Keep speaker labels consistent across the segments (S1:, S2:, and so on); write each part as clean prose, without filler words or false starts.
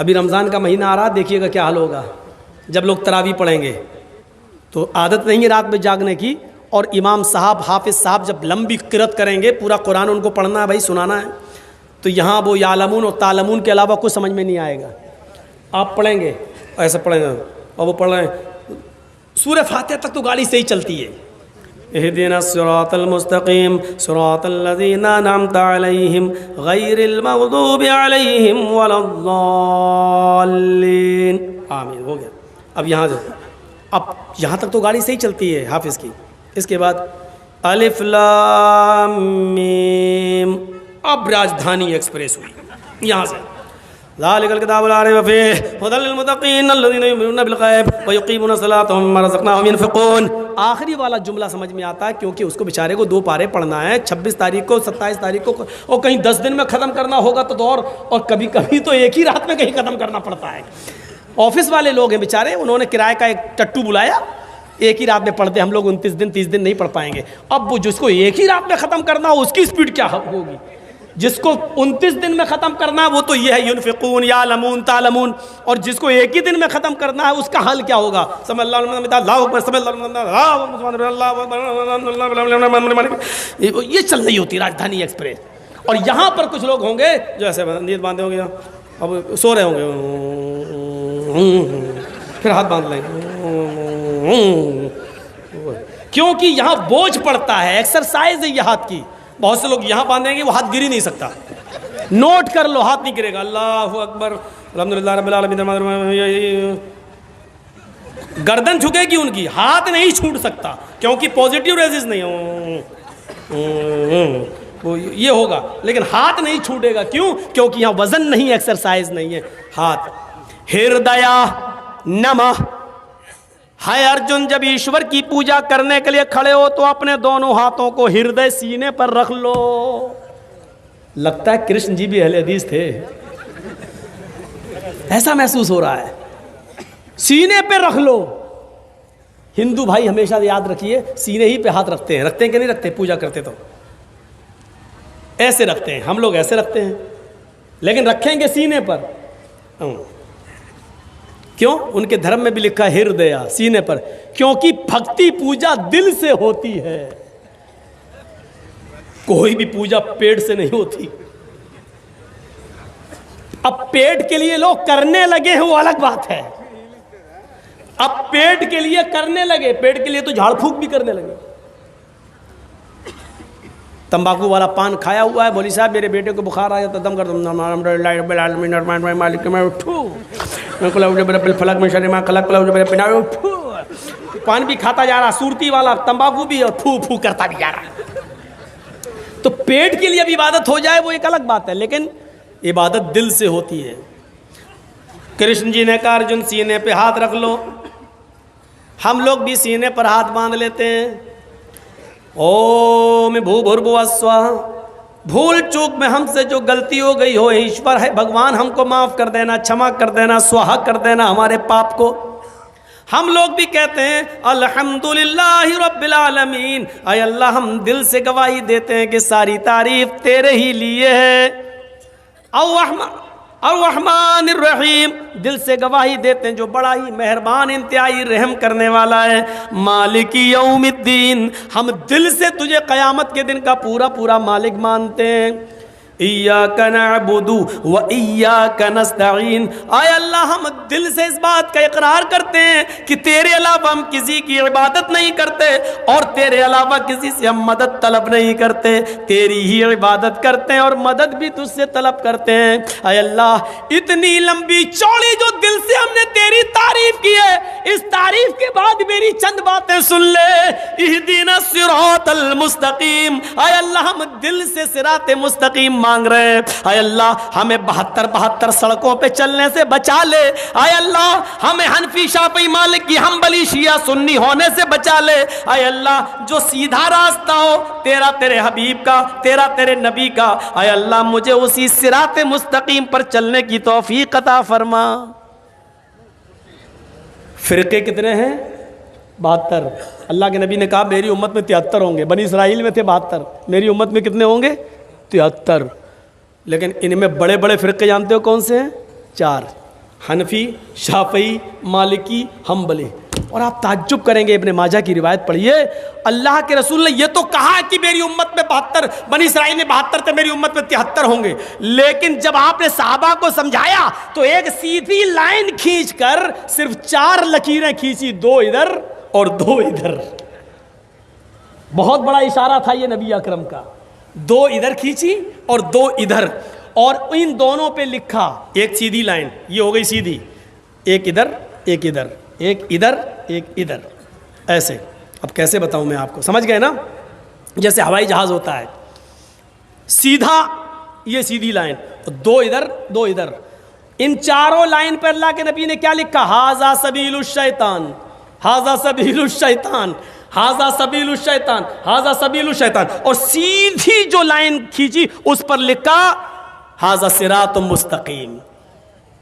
S1: अभी रमज़ान का महीना आ रहा, देखिएगा क्या हाल होगा जब लोग तरावी पढ़ेंगे। तो आदत नहीं है रात में जागने की, और इमाम साहब हाफिज़ साहब जब लंबी क़िरात करेंगे, पूरा कुरान उनको पढ़ना है भाई, सुनाना है, तो यहाँ वो यालमून और तालमून के अलावा कुछ समझ में नहीं आएगा। आप पढ़ेंगे ऐसे पढ़ेंगे, और वो पढ़ रहे हैं सूरह फातिहा तक तो गाड़ी से ही चलती है। इहदिना सिरातल मुस्तकीम सिरातल लज़ीना अनअमता अलैहिम गैरिल मग़दूबि अलैहिम वलद्दाल्लीन। आमीन, हो गया। अब यहाँ से, अब यहाँ तक तो गाड़ी से ही चलती है हाफिज़ की। इसके बाद अलिफ लाम मीम, अब राजधानी एक्सप्रेस हुई यहाँ से। ज़ालिकल किताबु ला रैब फ़ीहि हुदल लिल मुत्तक़ीन अल्लज़ीना युमिनूना बिल गैब व युक़ीमूना सलाता व मिम्मा रज़क़नाहुम युनफ़िक़ून। आखिरी वाला जुमला समझ में आता है, क्योंकि उसको बेचारे को 2 पारे पढ़ना है, 26 तारीख को, 27 तारीख को, और कहीं 10 दिन में ख़त्म करना होगा तो और कभी कभी तो एक ही रात में कहीं ख़त्म करना पड़ता है। ऑफिस वाले लोग हैं बेचारे, उन्होंने किराए का एक टट्टू बुलाया, एक ही रात में पढ़ते, हम लोग 29 दिन 30 दिन नहीं पढ़ पाएंगे। अब वो जिसको एक ही रात में ख़त्म करना हो उसकी स्पीड क्या होगी, जिसको 29 दिन में ख़त्म करना है वो तो ये है युनफ़िक़ून यालमून तालमून, और जिसको एक ही दिन में ख़त्म करना है उसका हल क्या होगा। ये चल रही होती राजधानी एक्सप्रेस। और यहाँ पर कुछ लोग होंगे जो ऐसे नींद बांधे होंगे, अब सो रहे होंगे, फिर हाथ बांध लेंगे, क्योंकि यहाँ बोझ पड़ता है, एक्सरसाइज है ये हाथ की। बहुत से लोग यहाँ बांधेंगे, वो हाथ गिर ही नहीं सकता। नोट कर लो, हाथ नहीं गिरेगा। अल्लाहु अकबर अल्हम्दुलिल्लाह रब्बिल आलमीन। गर्दन झुकेगी उनकी, हाथ नहीं छूट सकता, क्योंकि पॉजिटिव रेजिस नहीं वो ये होगा, लेकिन हाथ नहीं छूटेगा। क्यों? क्योंकि यहाँ वजन नहीं, एक्सरसाइज नहीं है हाथ। हृदय नमः। हाय अर्जुन, जब ईश्वर की पूजा करने के लिए खड़े हो तो अपने दोनों हाथों को हृदय सीने पर रख लो। लगता है कृष्ण जी भी अहले हदीस थे, ऐसा महसूस हो रहा है। सीने पे रख लो। हिंदू भाई हमेशा याद रखिए, सीने ही पे हाथ रखते हैं कि नहीं रखते? पूजा करते तो ऐसे रखते हैं, हम लोग ऐसे रखते हैं, लेकिन रखेंगे सीने पर। क्यों? उनके धर्म में भी लिखा है हृदय सीने पर, क्योंकि भक्ति पूजा दिल से होती है। कोई भी पूजा पेट से नहीं होती। अब पेट के लिए लोग करने लगे हैं, वो अलग बात है। अब पेट के लिए करने लगे, पेट के लिए तो झाड़ फूक भी करने लगे। तंबाकू वाला पान खाया हुआ है, बोली साहब मेरे बेटे को बुखार आया तो दम कर पान भी खाता जा रहा, सूरती वाला तंबाकू भी, और फू फू करता भी जा रहा। तो पेट के लिए भी इबादत हो जाए वो एक अलग बात है, लेकिन इबादत दिल से होती है। कृष्ण जी ने कहा अर्जुन सीने पे हाथ रख लो। हम लोग भी सीने पर हाथ बांध लेते हैं। ओम भूर्भुवः स्वः। भूल चूक में हमसे जो गलती हो गई हो, ईश्वर है भगवान हमको माफ़ कर देना, क्षमा कर देना, स्वाहा कर देना हमारे पाप को। हम लोग भी कहते हैं अल्हम्दुलिल्लाहि रब्बिल आलमीन। आय अल्लाह, हम दिल से गवाही देते हैं कि सारी तारीफ तेरे ही लिए है। अर्रहमानिर रहीम, दिल से गवाही देते हैं जो बड़ा ही मेहरबान इंतहाई रहम करने वाला है। मालिकी यौमिद्दीन, हम दिल से तुझे क़यामत के दिन का पूरा पूरा मालिक मानते हैं। इय्याका नअबुदु व इय्याका नस्तईन। आय अल्लाह, हम दिल से इस बात का इकरार करते हैं कि तेरे अलावा हम किसी की इबादत नहीं करते और तेरे अलावा किसी से हम मदद तलब नहीं करते, तेरी ही इबादत करते हैं और मदद भी तुझसे तलब करते हैं। आय अल्लाह, इतनी लंबी चौड़ी जो दिल से हमने तेरी तारीफ की है, इस तारीफ के बाद मेरी चंद बातें सुन ले। इहदिना सिरातल मुस्तकीम। आय अल्लाह, हम दिल से सिराते मुस्तकीम मांग रहे हैं। आय अल्लाह, हमें 72 सड़कों पे चलने से बचा ले। आय अल्लाह, हमें हनफी शाफी मालिकी हम्बली शिया सुन्नी होने से बचा ले। आय अल्लाह, जो सीधा रास्ता हो तेरा, तेरे हबीब का, तेरा तेरे नबी का, आय अल्लाह मुझे उसी सिराते मुस्तकीम पर चलने की तौफीक अता फरमा। फिरके कितने हैं? 72। अल्लाह के नबी ने कहा मेरी उम्मत में 73 होंगे। बनी इसराइल में थे 72, मेरी उम्मत में कितने होंगे? 73। लेकिन इनमें बड़े बड़े फिरके जानते हो कौन से हैं? 4। हनफी, शाफई, मालिकी, हम्बली। और आप ताज्जुब करेंगे, इब्ने माजा की रिवायत पढ़िए, अल्लाह के रसूल ने ये तो कहा है कि मेरी उम्मत में 72, बनी इसराइल में 72 थे, मेरी उम्मत में 73 होंगे, लेकिन जब आपने सहाबा को समझाया तो एक सीधी लाइन खींचकर सिर्फ 4 लकीरें खींची, 2 इधर और 2 इधर। बहुत बड़ा इशारा था ये नबी अकरम का। 2 इधर खींची और 2 इधर, और इन दोनों पे लिखा एक सीधी लाइन, ये हो गई सीधी, एक इधर एक इधर, एक इधर एक इधर, ऐसे। अब कैसे बताऊं मैं आपको, समझ गए ना? जैसे हवाई जहाज होता है, सीधा ये सीधी लाइन, तो 2 इधर 2 इधर। इन चारों लाइन पर अल्लाह के नबी ने क्या लिखा? हाजा सबीलुश शैतान, हाजा सबीलुश शैतान, हाजा सबीलुश शैतान, हाजा सबीलुश शैतान। और सीधी जो लाइन खींची उस पर लिखा हाजा सिरातुम मुस्तकीम,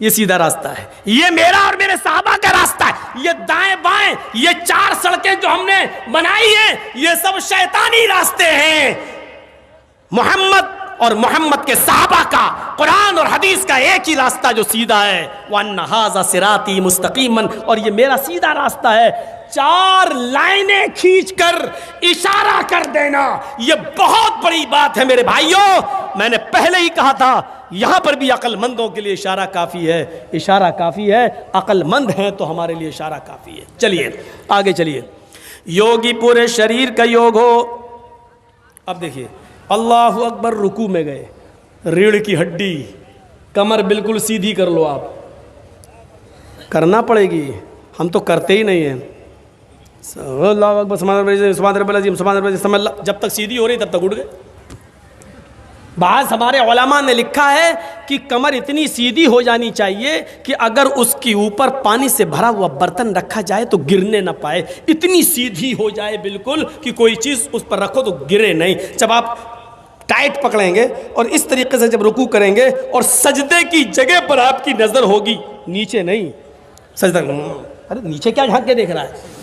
S1: ये सीधा रास्ता है, ये मेरा और मेरे साहबा का रास्ता है। ये दाएं बाएं, ये 4 सड़कें जो हमने बनाई हैं, ये सब शैतानी रास्ते हैं। मोहम्मद और मोहम्मद के साहबा का, कुरान और हदीस का एक ही रास्ता जो सीधा है, वन्ना हाजा सिराती मुस्तकीमन, और ये मेरा सीधा रास्ता है। 4 लाइनें खींचकर इशारा कर देना, ये बहुत बड़ी बात है मेरे भाइयों। मैंने पहले ही कहा था, यहां पर भी अक्लमंदों के लिए इशारा काफी है, इशारा काफी है। अक्लमंद हैं तो हमारे लिए इशारा काफी है। चलिए आगे चलिए। योगी पूरे शरीर का योग हो। अब देखिए, अल्लाहु अकबर, रुकू में गए, रीढ़ की हड्डी, कमर बिल्कुल सीधी कर लो। आप करना पड़ेगी, हम तो करते ही नहीं हैं। अल्लाहु अकबर, जब तक सीधी हो रही तब तक उठ गए। बाज़ हमारे उलमा ने लिखा है कि कमर इतनी सीधी हो जानी चाहिए कि अगर उसके ऊपर पानी से भरा हुआ बर्तन रखा जाए तो गिरने ना पाए, इतनी सीधी हो जाए बिल्कुल कि कोई चीज़ उस पर रखो तो गिरे नहीं। जब आप टाइट पकड़ेंगे और इस तरीके से जब रुकू करेंगे और सजदे की जगह पर आपकी नज़र होगी, नीचे नहीं, सजदा, अरे नीचे क्या झांक के देख रहा है,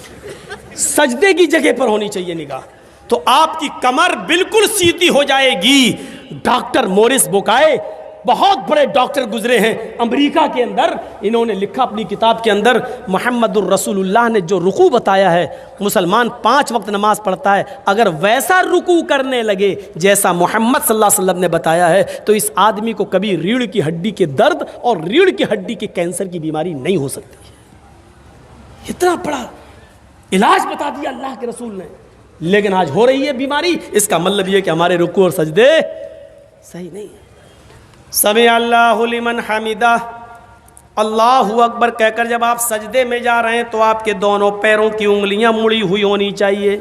S1: सजदे की जगह पर होनी चाहिए निगाह, तो आपकी कमर बिल्कुल सीधी हो जाएगी। डॉक्टर मोरिस बुकाए, बहुत बड़े डॉक्टर गुजरे हैं अमेरिका के अंदर, इन्होंने लिखा अपनी किताब के अंदर, मुहम्मदुर रसूलुल्लाह ने जो रुकू बताया है, मुसलमान 5 वक्त नमाज पढ़ता है, अगर वैसा रुकू करने लगे जैसा मोहम्मद सल्लल्लाहु अलैहि वसल्लम ने बताया है, तो इस आदमी को कभी रीढ़ की हड्डी के दर्द और रीढ़ की हड्डी के कैंसर की बीमारी नहीं हो सकती। इतना बड़ा इलाज बता दिया अल्लाह के रसूल ने, लेकिन आज हो रही है बीमारी। इसका मतलब यह कि हमारे रुकू और सजदे सही नहीं है। समी अल्लाहु लिमन हमिदा, अल्लाहु अकबर कहकर जब आप सजदे में जा रहे हैं तो आपके दोनों पैरों की उंगलियां मुड़ी हुई होनी चाहिए,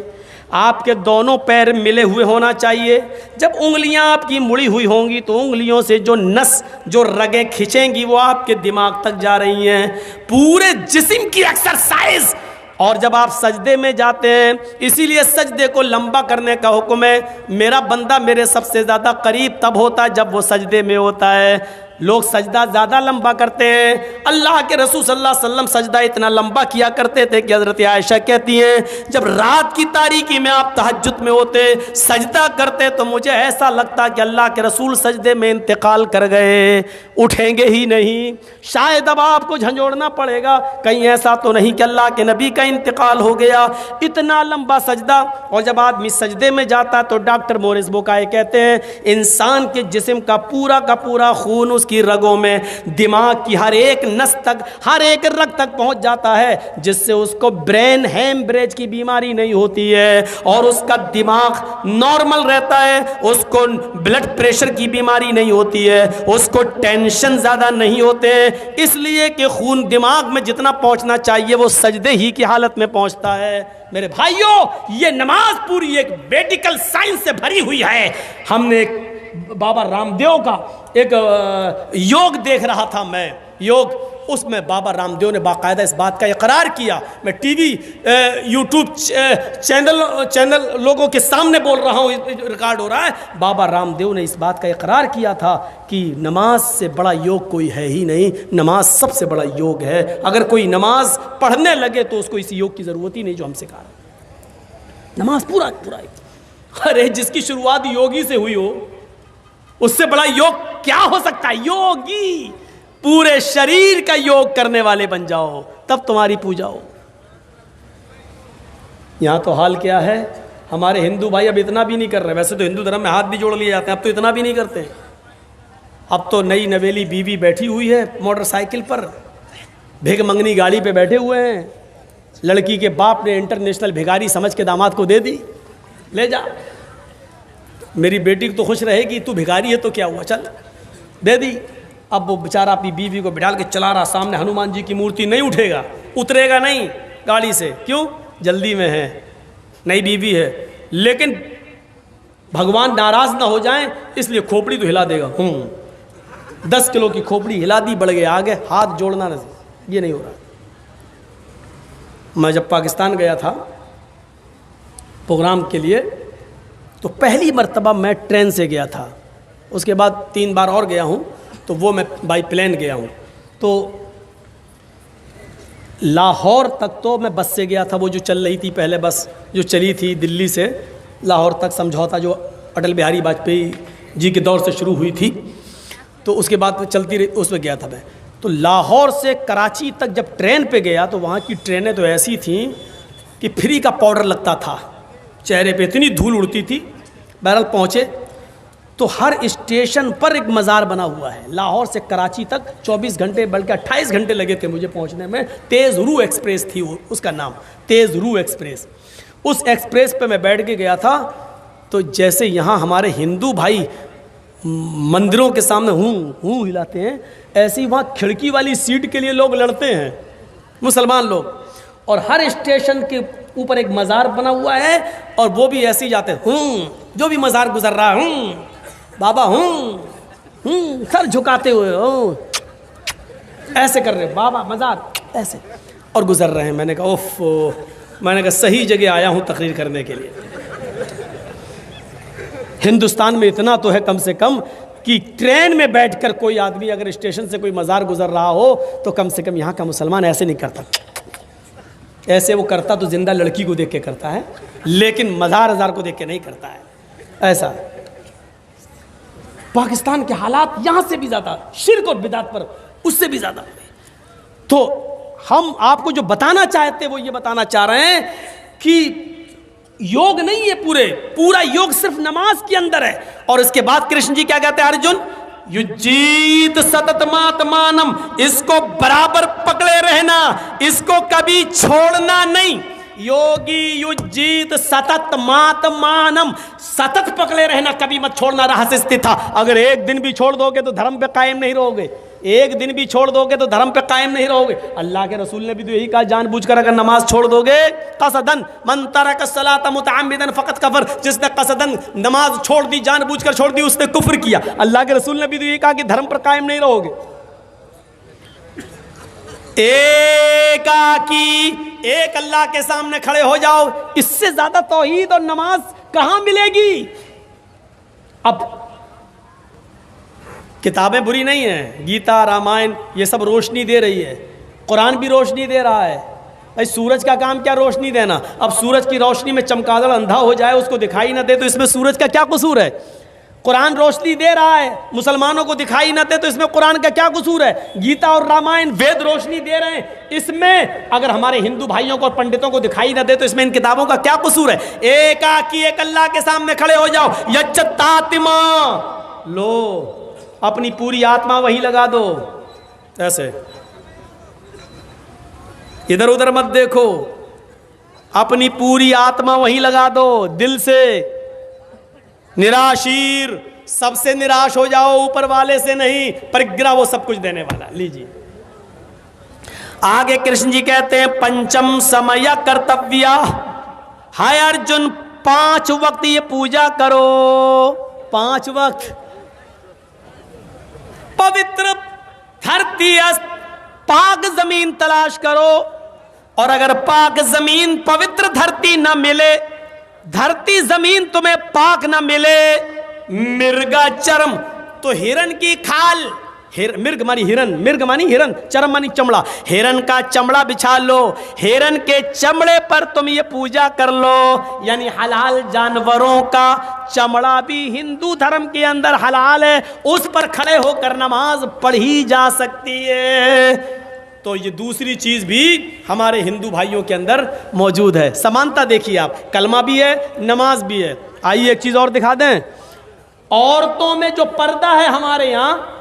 S1: आपके दोनों पैर मिले हुए होना चाहिए। जब उंगलियां आपकी मुड़ी हुई होंगी तो उंगलियों से जो नस, जो रगें खिंचेंगी वो आपके दिमाग तक जा रही हैं, पूरे जिस्म की एक्सरसाइज। और जब आप सजदे में जाते हैं, इसीलिए सजदे को लंबा करने का हुक्म है। मेरा बंदा मेरे सबसे ज़्यादा करीब तब होता है जब वो सजदे में होता है। लोग सजदा ज़्यादा लंबा करते हैं। अल्लाह के रसूल सल्लल्लाहु अलैहि वसल्लम सजदा इतना लंबा किया करते थे कि हज़रत आयशा कहती हैं, जब रात की तारीकी में आप तहज्जुद में होते, सजदा करते, तो मुझे ऐसा लगता कि अल्लाह के रसूल सजदे में इंतकाल कर गए, उठेंगे ही नहीं। शायद अब आपको झंझोड़ना पड़ेगा, कहीं ऐसा तो नहीं कि अल्लाह के नबी का इंतकाल हो गया। इतना लंबा सजदा। और जब आदमी सजदे में जाता है तो डॉक्टर मोरिस बुकाए कहते हैं, इंसान के जिस्म का पूरा खून उसकी रगों में, दिमाग की हर एक नस तक, हर एक रग तक पहुंच जाता है, जिससे उसको ब्रेन हेमरेज की बीमारी नहीं होती है और उसका दिमाग नॉर्मल रहता है, उसको ब्लड प्रेशर की बीमारी नहीं होती है, उसको टेंशन ज़्यादा नहीं होते, इसलिए कि खून दिमाग में जितना पहुंचना चाहिए वो सजदे ही की हालत में पहुंचता है। मेरे भाइयों, ये नमाज पूरी एक मेडिकल साइंस से भरी हुई है। हमने एक बाबा रामदेव का एक योग देख रहा था मैं, योग, उसमें बाबा रामदेव ने बाकायदा इस बात का इकरार किया। मैं टीवी यूट्यूब चैनल लोगों के सामने बोल रहा हूँ, रिकॉर्ड हो रहा है। बाबा रामदेव ने इस बात का इकरार किया था कि नमाज से बड़ा योग कोई है ही नहीं, नमाज सबसे बड़ा योग है। अगर कोई नमाज पढ़ने लगे तो उसको इस योग की ज़रूरत ही नहीं जो हम सिखा रहे। नमाज पूरा अरे जिसकी शुरुआत योगी से हुई हो, उससे बड़ा योग क्या हो सकता है? योगी, पूरे शरीर का योग करने वाले बन जाओ, तब तुम्हारी पूजा हो। यहां तो हाल क्या है, हमारे हिंदू भाई अब इतना भी नहीं कर रहे। वैसे तो हिंदू धर्म में हाथ भी जोड़ लिए जाते हैं, अब तो इतना भी नहीं करते। अब तो नई नवेली बीवी बैठी हुई है मोटरसाइकिल पर, भिग मंगनी गाड़ी पे बैठे हुए हैं, लड़की के बाप ने इंटरनेशनल भिखारी समझ के दामाद को दे दी, ले जा, मेरी बेटी तो खुश रहेगी, तू भिखारी है तो क्या हुआ, चल दे दी। अब वो बेचारा अपनी बीवी को बिठाल के चला रहा, सामने हनुमान जी की मूर्ति, नहीं उठेगा, उतरेगा नहीं गाड़ी से, क्यों, जल्दी में है, नई बीवी है। लेकिन भगवान नाराज ना हो जाएं इसलिए खोपड़ी तो हिला देगा। 10 किलो की खोपड़ी हिला दी, बढ़ गया आगे, हाथ जोड़ना नहीं, ये नहीं हो रहा। मैं जब पाकिस्तान गया था प्रोग्राम के लिए, तो पहली मर्तबा मैं ट्रेन से गया था, उसके बाद 3 बार और गया हूँ, तो वो मैं बाई प्लेन गया हूँ। तो लाहौर तक तो मैं बस से गया था, वो जो चल रही थी पहले बस जो चली थी दिल्ली से लाहौर तक, समझौता जो अटल बिहारी वाजपेयी जी के दौर से शुरू हुई थी, तो उसके बाद चलती रही, उसमें गया था मैं। तो लाहौर से कराची तक जब ट्रेन पे गया तो वहाँ की ट्रेनें तो ऐसी थीं कि फ्री का पाउडर लगता था चेहरे पे, इतनी धूल उड़ती थी। बहरहाल पहुँचे तो हर स्टेशन पर एक मज़ार बना हुआ है। लाहौर से कराची तक 24 घंटे बल्कि 28 घंटे लगे थे मुझे पहुंचने में। तेज़ रू एक्सप्रेस थी वो, उसका नाम तेज़ रू एक्सप्रेस। उस एक्सप्रेस पे मैं बैठ के गया था, तो जैसे यहाँ हमारे हिंदू भाई मंदिरों के सामने हूँ हिलाते हैं, ऐसे ही वहाँ खिड़की वाली सीट के लिए लोग लड़ते हैं मुसलमान लोग। और हर स्टेशन के ऊपर एक मज़ार बना हुआ है, और वो भी ऐसे ही जाते हैं, जो भी मज़ार गुजर रहा है, बाबा सर झुकाते हुए ऐसे कर रहे, बाबा मज़ार ऐसे, और गुजर रहे हैं। मैंने कहा ओफ, मैंने कहा सही जगह आया हूँ तकरीर करने के लिए। हिंदुस्तान में इतना तो है कम से कम कि ट्रेन में बैठकर कोई आदमी अगर स्टेशन से कोई मज़ार गुजर रहा हो तो कम से कम यहाँ का मुसलमान ऐसे नहीं करता। ऐसे वो करता तो जिंदा लड़की को देख के करता है, लेकिन मज़ार को देख के नहीं करता है। ऐसा पाकिस्तान के हालात यहाँ से भी ज़्यादा, शिर्क और बिदात पर उससे भी ज़्यादा। तो हम आपको जो बताना चाहते वो ये बताना चाह रहे हैं कि योग नहीं है, पूरा योग सिर्फ नमाज के अंदर है। और इसके बाद कृष्ण जी क्या कहते हैं, अर्जुन युजीत सतत मातमानम, इसको बराबर पकड़े रहना, इसको कभी छोड़ना नहीं। योगी युजीत सतत मातमानम, सतत पकड़े रहना, कभी मत छोड़ना, रहस्य स्थित था। अगर एक दिन भी छोड़ दोगे तो धर्म पे कायम नहीं रहोगे, एक दिन भी छोड़ दोगे तो धर्म पे कायम नहीं रहोगे। अल्लाह के रसूल ने भी तो यही कहा, जानबूझकर अगर नमाज छोड़ दोगे, कसदन मन तरक सलात मुतअम्मिदन फकत कफर, जिसने कसदन नमाज छोड़ दी, जानबूझकर छोड़ दी, उसने कुफ्र किया। अल्लाह के रसूल ने भी तो यही कहा कि धर्म पर कायम नहीं रहोगे। एक अल्लाह के सामने खड़े हो जाओ, इससे ज्यादा तौहीद और नमाज कहां मिलेगी। अब किताबें बुरी नहीं हैं, गीता रामायण ये सब रोशनी दे रही है, कुरान भी रोशनी दे रहा है। भाई सूरज का काम क्या रोशनी देना। अब सूरज की रोशनी में चमगादड़ अंधा हो जाए, उसको दिखाई ना दे, तो इसमें सूरज का क्या कसूर है। कुरान रोशनी दे रहा है, मुसलमानों को दिखाई ना दे, तो इसमें कुरान का क्या कसूर है। गीता और रामायण वेद रोशनी दे रहे हैं, इसमें अगर हमारे हिंदू भाइयों को और पंडितों को दिखाई ना दे तो इसमें इन किताबों का क्या कसूर है। एक अल्लाह के सामने खड़े हो जाओ, यच्चतातिमा लो, अपनी पूरी आत्मा वही लगा दो, ऐसे इधर उधर मत देखो, अपनी पूरी आत्मा वही लगा दो, दिल से निराशीर, सबसे निराश हो जाओ, ऊपर वाले से नहीं, परिग्रह वो सब कुछ देने वाला। लीजिए आगे कृष्ण जी कहते हैं, पंचम समय कर्तव्य, हाय अर्जुन 5 वक्त ये पूजा करो, 5 वक्त। पवित्र धरती पाक जमीन तलाश करो, और अगर पाक जमीन पवित्र धरती न मिले, धरती जमीन तुम्हें पाक न मिले, मिर्गा चर्म तो हिरण की खाल, मिर्ग मानी हिरन, मिर्ग मानी हिरन, चरम मानी चमड़ा, हिरन का चमड़ा बिछा लो, हिरन के चमड़े पर तुम ये पूजा कर लो। यानी हलाल जानवरों का चमड़ा भी हिंदू धर्म के अंदर हलाल है, उस पर खड़े होकर नमाज पढ़ी जा सकती है। तो ये दूसरी चीज भी हमारे हिंदू भाइयों के अंदर मौजूद है। समानता देखिए आप, कलमा भी है, नमाज भी है। आइए एक चीज और दिखा दें, औरतों में जो पर्दा है हमारे यहाँ,